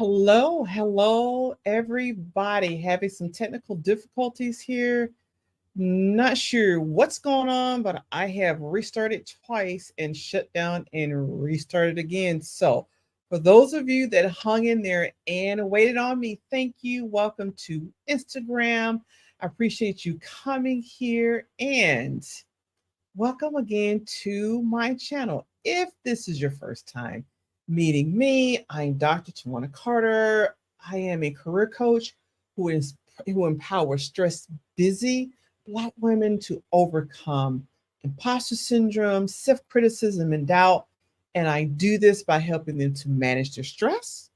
Hello, everybody. Having some technical difficulties here. Not sure what's going on, but I have restarted twice and shut down and restarted again. So, for those of you that hung in there and waited on me, thank you. Welcome to Instagram. I appreciate you coming here and welcome again to my channel. If this is your first time meeting me, I'm Dr. Twanna Carter. I am a career coach who empowers stress busy Black women to overcome imposter syndrome, self-criticism, and doubt. And I do this by helping them to manage their stress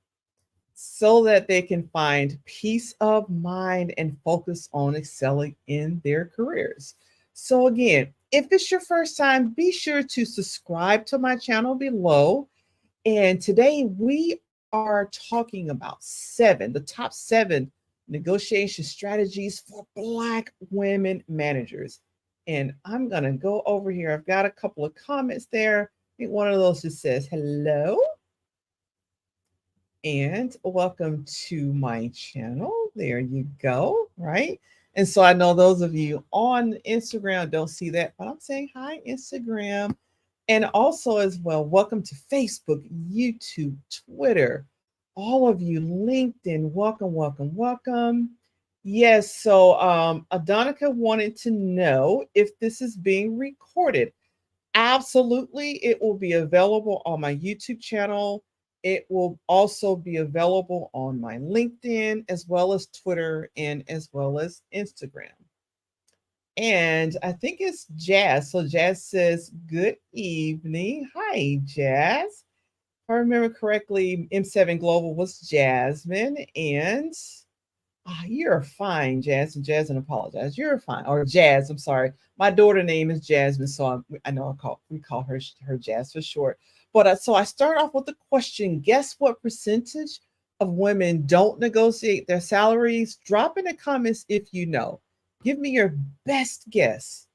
so that they can find peace of mind and focus on excelling in their careers. So, again, if it's your first time, be sure to subscribe to my channel below. And today we are talking about the top seven negotiation strategies for Black women managers. And I'm going to go over here. I've got a couple of comments there. I think one of those just says, hello and welcome to my channel. There you go, right? And so I know those of you on Instagram don't see that, but I'm saying hi, Instagram. And also, as well, welcome to Facebook, YouTube, Twitter, all of you, LinkedIn. Welcome. Yes, so Adonica wanted to know if this is being recorded. Absolutely, it will be available on my YouTube channel. It will also be available on my LinkedIn, as well as Twitter, and as well as Instagram. And I think it's Jazz. So Jazz says, good evening. Hi, Jazz. If I remember correctly, M7 Global was Jasmine. And you're fine, Jazz. And Jazz, and apologize. You're fine. Or Jazz, I'm sorry. My daughter name is Jasmine. So I know we call her Jazz for short. But so I start off with the question, guess what percentage of women don't negotiate their salaries? Drop in the comments if you know. Give me your best guess.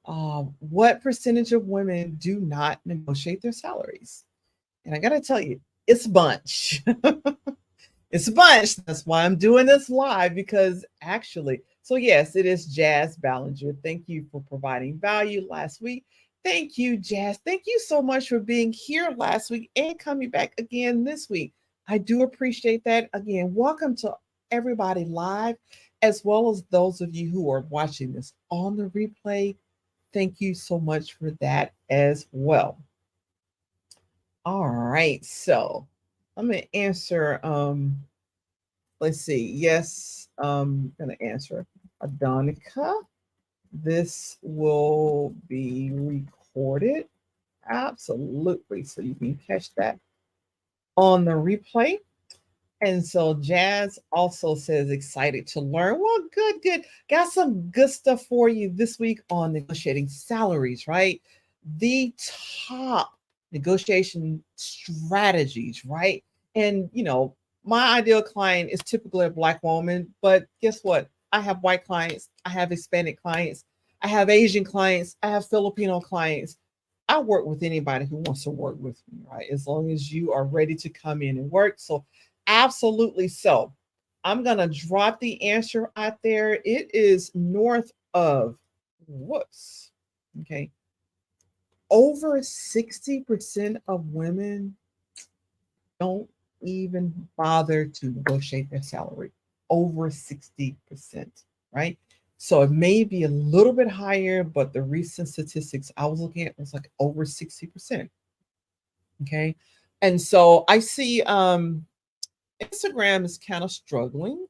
What percentage of women do not negotiate their salaries? And I got to tell you, it's a bunch. It's a bunch. That's why I'm doing this live because actually, so yes, it is Jazz Ballinger. Thank you for providing value last week. Thank you, Jazz. Thank you so much for being here last week and coming back again this week. I do appreciate that. Again, welcome to everybody live, as well as those of you who are watching this on the replay. Thank you so much for that as well. All right, so I'm going to answer, let's see. Yes, I'm going to answer Adonica. This will be recorded. Absolutely. So you can catch that on the replay. And so Jazz also says excited to learn. Well, good. Got some good stuff for you this week on negotiating salaries, right? The top negotiation strategies, right? And my ideal client is typically a Black woman, but guess what? I have white clients, I have Hispanic clients, I have Asian clients, I have Filipino clients. I work with anybody who wants to work with me, right? As long as you are ready to come in and work. So absolutely. So I'm going to drop the answer out there. It is north of, whoops, okay. Over 60% of women don't even bother to negotiate their salary. Over 60%, right? So it may be a little bit higher, but the recent statistics I was looking at was like over 60%. Okay. And so I see Instagram is kind of struggling.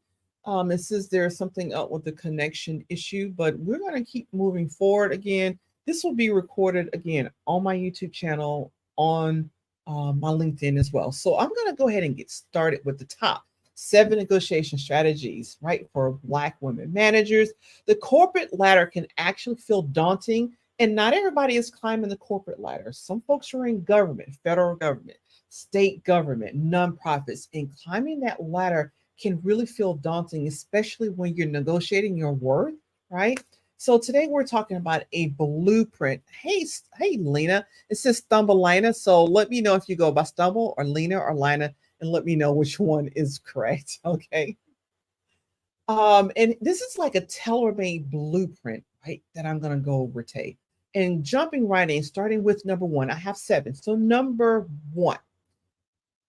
It says there's something up with the connection issue, but we're going to keep moving forward. Again, this will be recorded again on my YouTube channel, on my LinkedIn as well. So I'm going to go ahead and get started with the top 7 negotiation strategies, right, for Black women managers. The corporate ladder can actually feel daunting, and not everybody is climbing the corporate ladder. Some folks are in government, federal government, state government, nonprofits, and climbing that ladder can really feel daunting, especially when you're negotiating your worth, right? So today we're talking about a blueprint. Hey, Lena. It says Stumble Lina. So let me know if you go by Stumble or Lena or Lina. and let me know which one is correct. Okay. And this is like a tailor-made blueprint, right? That I'm gonna go over, Tay. And jumping right in, starting with number one, I have seven. So number one,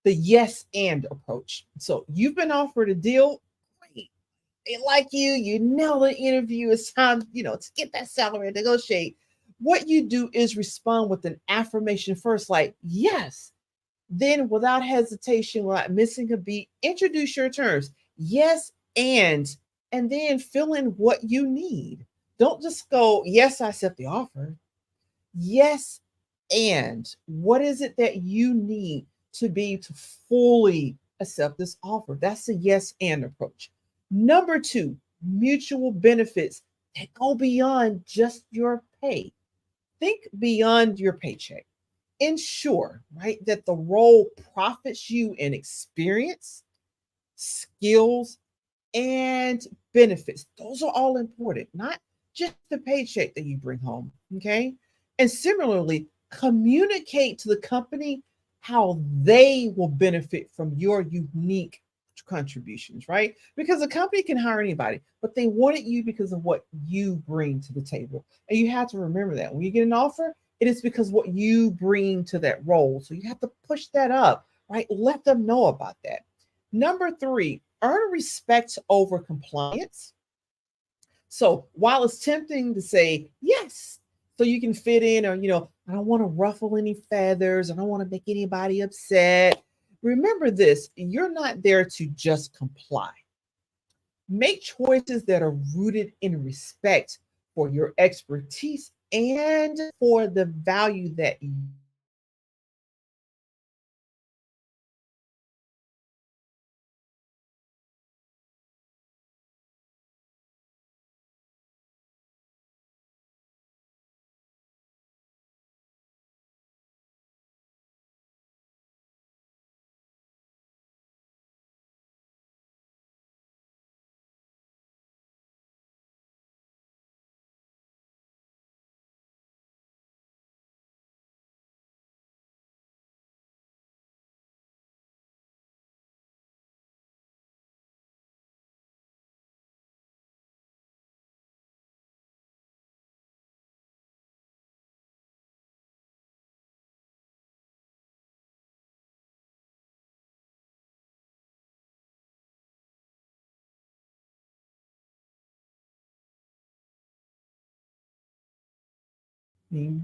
the yes and approach. So you've been offered a deal. Great. They like you, you nail the interview. It's time, to get that salary and negotiate. What you do is respond with an affirmation first, like yes. Then, without hesitation, without missing a beat, introduce your terms. Yes, and then fill in what you need. Don't just go, yes, I accept the offer. Yes, and what is it that you need to be to fully accept this offer? That's a yes and approach. Number two, mutual benefits that go beyond just your pay. Think beyond your paycheck. Ensure, right, that the role profits you in experience, skills, and benefits. Those are all important, not just the paycheck that you bring home. Okay. And similarly, communicate to the company how they will benefit from your unique contributions, right? Because a company can hire anybody, but they wanted you because of what you bring to the table. And you have to remember that when you get an offer, it is because what you bring to that role. So you have to push that up, right? Let them know about that. Number three, earn respect over compliance. So while it's tempting to say yes, so you can fit in, or, I don't want to ruffle any feathers, I don't want to make anybody upset. Remember this, you're not there to just comply. Make choices that are rooted in respect for your expertise and for the value that you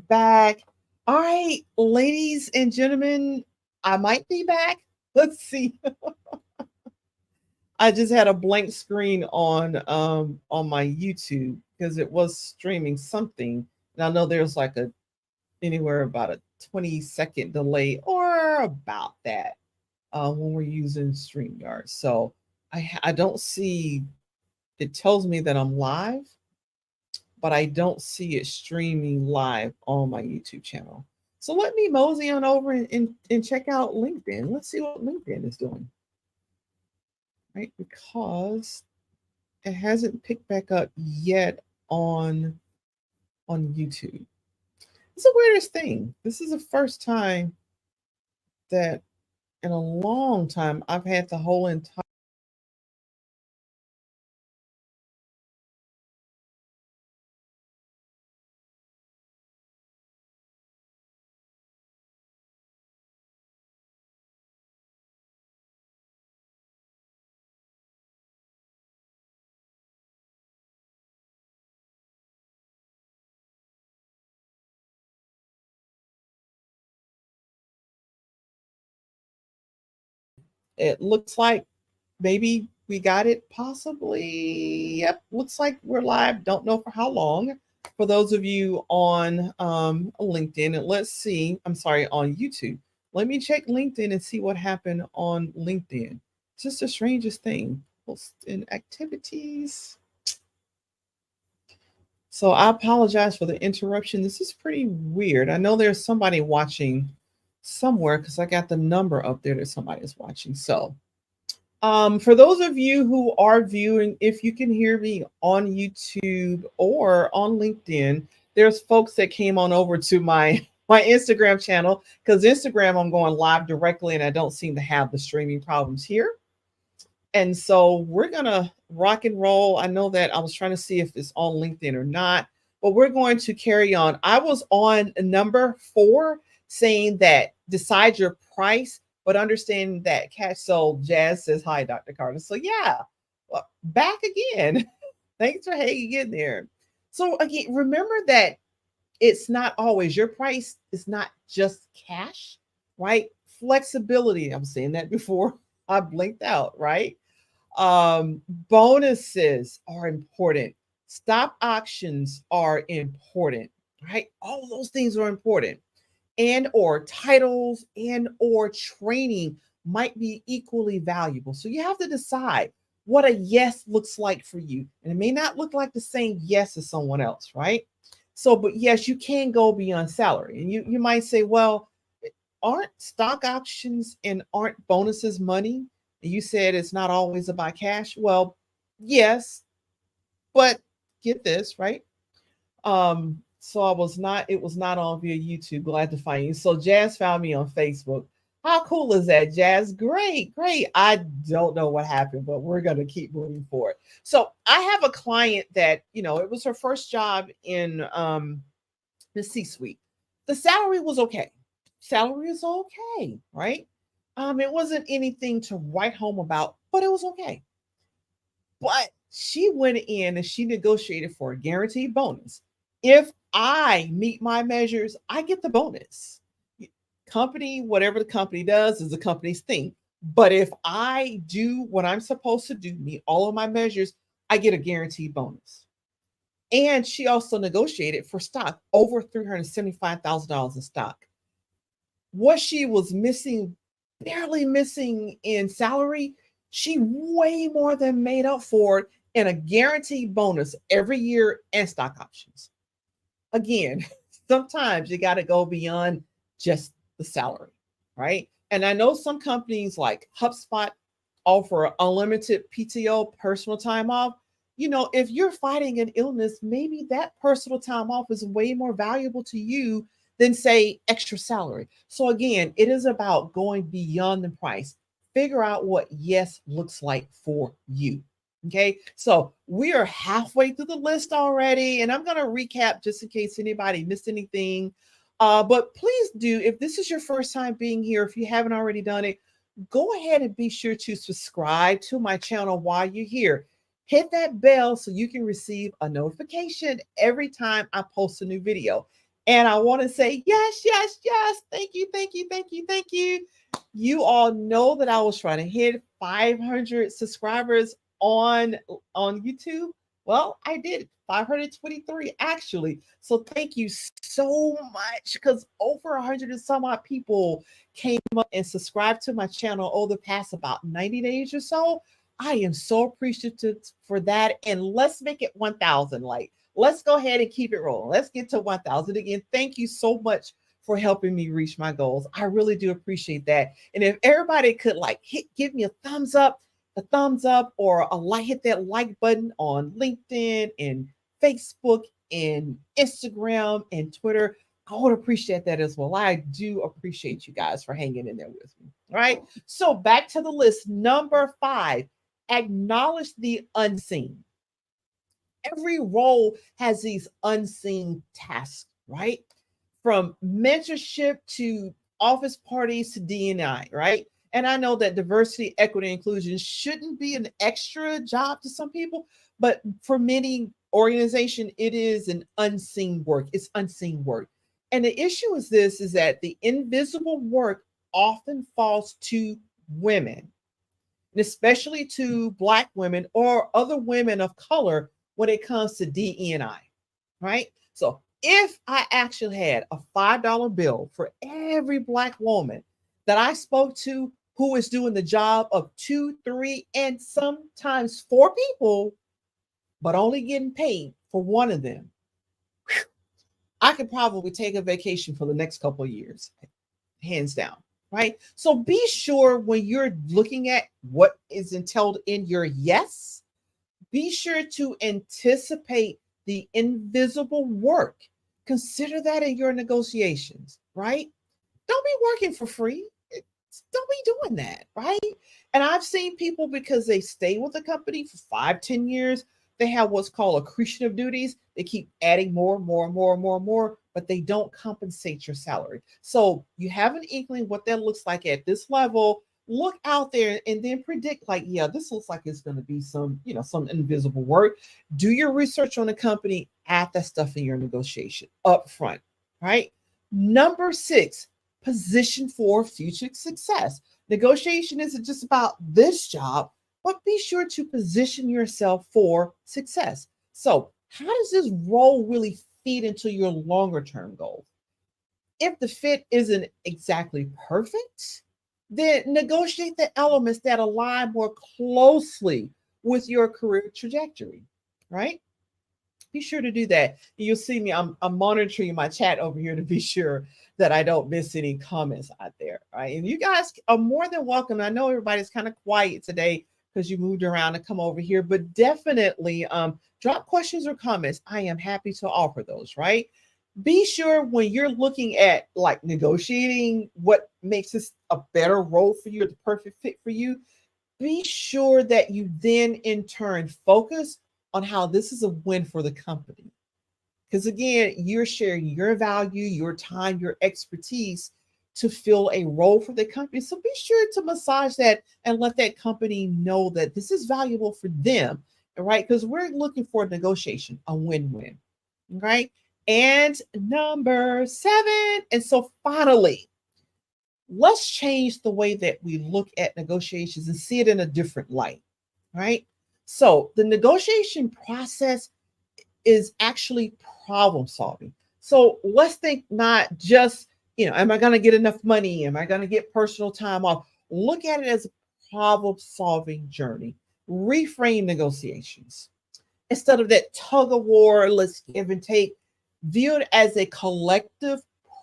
back. All right, ladies and gentlemen, I might be back. Let's see. I just had a blank screen on my YouTube because it was streaming something. And I know there's like a anywhere about a 20-second delay or about that when we're using StreamYard. So I don't see, it tells me that I'm live, but I don't see it streaming live on my YouTube channel. So let me mosey on over and check out LinkedIn. Let's see what LinkedIn is doing, right? Because it hasn't picked back up yet on on YouTube. It's the weirdest thing. This is the first time that in a long time I've had the whole entire. It looks like maybe we got it possibly. Yep, looks like we're live. Don't know for how long. For those of you on LinkedIn, and let's see, I'm sorry, on YouTube. Let me check LinkedIn and see what happened on LinkedIn. It's just the strangest thing. Post in activities. So I apologize for the interruption. This is pretty weird. I know there's somebody watching somewhere because I got the number up there that somebody is watching. So for those of you who are viewing, if you can hear me on YouTube or on LinkedIn, there's folks that came on over to my my Instagram channel, because Instagram I'm going live directly and I don't seem to have the streaming problems here. And so we're gonna rock and roll. I know that I was trying to see if it's on LinkedIn or not, but we're going to carry on. I was on number 4 saying that decide your price, but understand that catch. So Jazz says, hi, Dr. Carter. So yeah, well, back again. Thanks for hanging in there. So again, remember that it's not always your price, it's not just cash, right? Flexibility. I'm saying that before I blinked out, right? Bonuses are important. Stop auctions are important, right? All of those things are important. And or titles and or training might be equally valuable. So you have to decide what a yes looks like for you. And it may not look like the same yes as someone else, right? So, but yes, you can go beyond salary. And you might say, well, aren't stock options and aren't bonuses money? And you said it's not always about cash. Well, yes, but get this, right? So I was not, it was not on via YouTube. Glad to find you. So Jazz found me on Facebook. How cool is that, Jazz? Great, great. I don't know what happened, but we're gonna keep moving forward. So I have a client that, it was her first job in the C-suite. The salary was okay. Salary is okay, right? It wasn't anything to write home about, but it was okay. But she went in and she negotiated for a guaranteed bonus. If I meet my measures, I get the bonus. Company, whatever the company does is the company's thing. But if I do what I'm supposed to do, meet all of my measures, I get a guaranteed bonus. And she also negotiated for stock, over $375,000 in stock. What she was missing, barely missing in salary, she way more than made up for it in a guaranteed bonus every year and stock options. Again, sometimes you got to go beyond just the salary, right? And I know some companies like HubSpot offer unlimited PTO, personal time off. If you're fighting an illness, maybe that personal time off is way more valuable to you than, say, extra salary. So, again, it is about going beyond the price. Figure out what yes looks like for you. Okay, so we are halfway through the list already, and I'm going to recap just in case anybody missed anything. But please do, if this is your first time being here, if you haven't already done it, go ahead and be sure to subscribe to my channel while you're here. Hit that bell so you can receive a notification every time I post a new video. And I want to say, yes, yes, yes. Thank you, thank you, thank you, thank you. You all know that I was trying to hit 500 subscribers on YouTube. Well, I did 523 actually. So thank you so much, because over 100 and some odd people came up and subscribed to my channel over the past about 90 days or so. I am so appreciative for that. And let's make it 1,000. Like, let's go ahead and keep it rolling. Let's get to 1,000 again. Thank you so much for helping me reach my goals. I really do appreciate that. And if everybody could give me a thumbs up, or a like, hit that like button on LinkedIn and Facebook and Instagram and Twitter, I would appreciate that as well. I do appreciate you guys for hanging in there with me. All right. So back to the list. Number 5, acknowledge the unseen. Every role has these unseen tasks, right? From mentorship to office parties to D&I, right? And I know that diversity, equity, inclusion shouldn't be an extra job to some people, but for many organizations, it is an unseen work. It's unseen work. And the issue is that the invisible work often falls to women, and especially to Black women or other women of color when it comes to DE&I, right? So if I actually had a $5 bill for every Black woman that I spoke to who is doing the job of 2, 3, and sometimes 4 people, but only getting paid for one of them, I could probably take a vacation for the next couple of years, hands down, right? So be sure when you're looking at what is entailed in your yes, be sure to anticipate the invisible work, Consider that in your negotiations, right? Don't be working for free. Don't be doing that, right? And I've seen people, because they stay with the company for 5, 10 years, they have what's called accretion of duties. They keep adding more, more, more, more, more, but they don't compensate your salary. So you have an inkling what that looks like at this level. Look out there and then predict, like, yeah, this looks like it's going to be some, some invisible work. Do your research on the company, add that stuff in your negotiation up front, right? Number 6, position for future success. Negotiation isn't just about this job, but be sure to position yourself for success. So, how does this role really feed into your longer term goals? If the fit isn't exactly perfect, then negotiate the elements that align more closely with your career trajectory, right? Be sure to do that. You'll see me. I'm monitoring my chat over here to be sure that I don't miss any comments out there. Right. And you guys are more than welcome. I know everybody's kind of quiet today because you moved around to come over here, but definitely drop questions or comments. I am happy to offer those, right? Be sure when you're looking at like negotiating what makes this a better role for you, the perfect fit for you, be sure that you then in turn focus on how this is a win for the company. Because again, you're sharing your value, your time, your expertise to fill a role for the company. So be sure to massage that and let that company know that this is valuable for them, right? Because we're looking for a negotiation, a win-win, right? And number 7, and so finally, let's change the way that we look at negotiations and see it in a different light, right? So the negotiation process is actually problem solving. So let's think not just, am I going to get enough money? Am I going to get personal time off? Look at it as a problem solving journey. Reframe negotiations. Instead of that tug of war, let's give and take, view it as a collective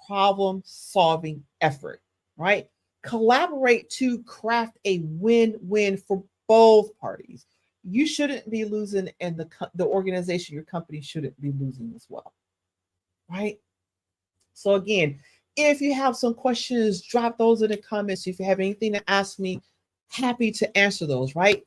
problem solving effort, right? Collaborate to craft a win win for both parties. You shouldn't be losing, and the organization, your company, shouldn't be losing as well, right? So again, if you have some questions, drop those in the comments. If you have anything to ask me, happy to answer those, right?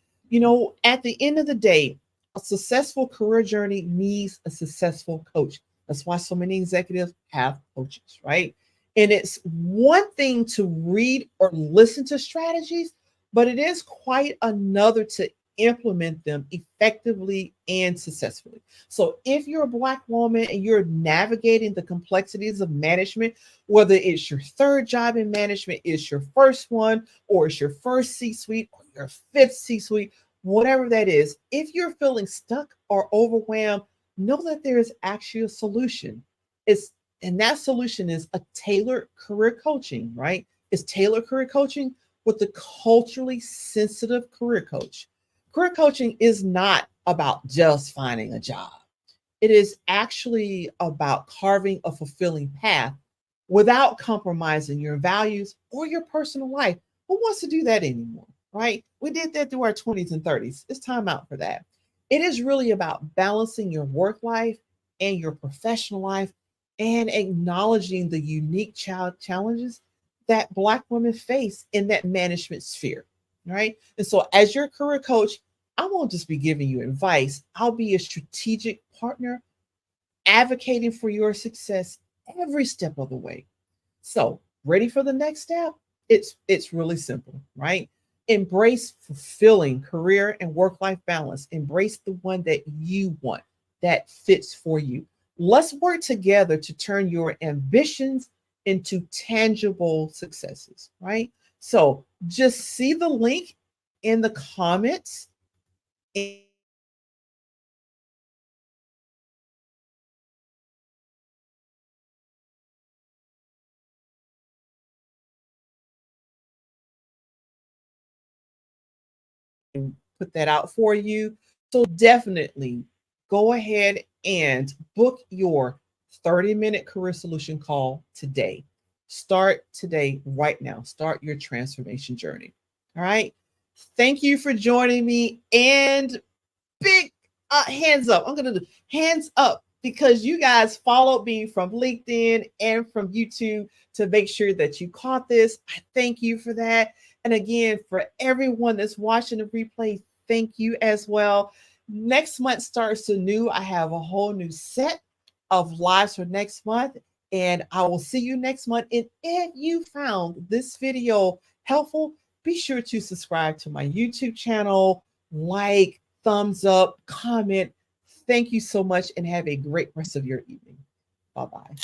At the end of the day, a successful career journey needs a successful coach. That's why so many executives have coaches, right? And it's one thing to read or listen to strategies, but it is quite another to implement them effectively and successfully. So if you're a Black woman and you're navigating the complexities of management, whether it's your third job in management, it's your first one, or it's your first C-suite, or your fifth C-suite, whatever that is, if you're feeling stuck or overwhelmed, know that there is actually a solution. And that solution is a tailored career coaching, right? It's tailored career coaching with the culturally sensitive career coach. Career coaching is not about just finding a job. It is actually about carving a fulfilling path without compromising your values or your personal life. Who wants to do that anymore, right? We did that through our 20s and 30s. It's time out for that. It is really about balancing your work life and your professional life and acknowledging the unique challenges that Black women face in that management sphere, right? And so, as your career coach, I won't just be giving you advice, I'll be a strategic partner advocating for your success every step of the way. So, ready for the next step? It's really simple, right? Embrace fulfilling career and work-life balance. Embrace the one that you want, that fits for you. Let's work together to turn your ambitions into tangible successes, right? So, just see the link in the comments. And put that out for you. So definitely go ahead and book your 30-minute career solution call today. Start today, right now. Start your transformation journey. All right. Thank you for joining me. And big hands up. I'm going to do hands up because you guys followed me from LinkedIn and from YouTube to make sure that you caught this. I thank you for that. And again, for everyone that's watching the replay, thank you as well. Next month starts anew. I have a whole new set of lives for next month, and I will see you next month. And if you found this video helpful, be sure to subscribe to my YouTube channel, like, thumbs up, comment. Thank you so much and have a great rest of your evening. Bye-bye.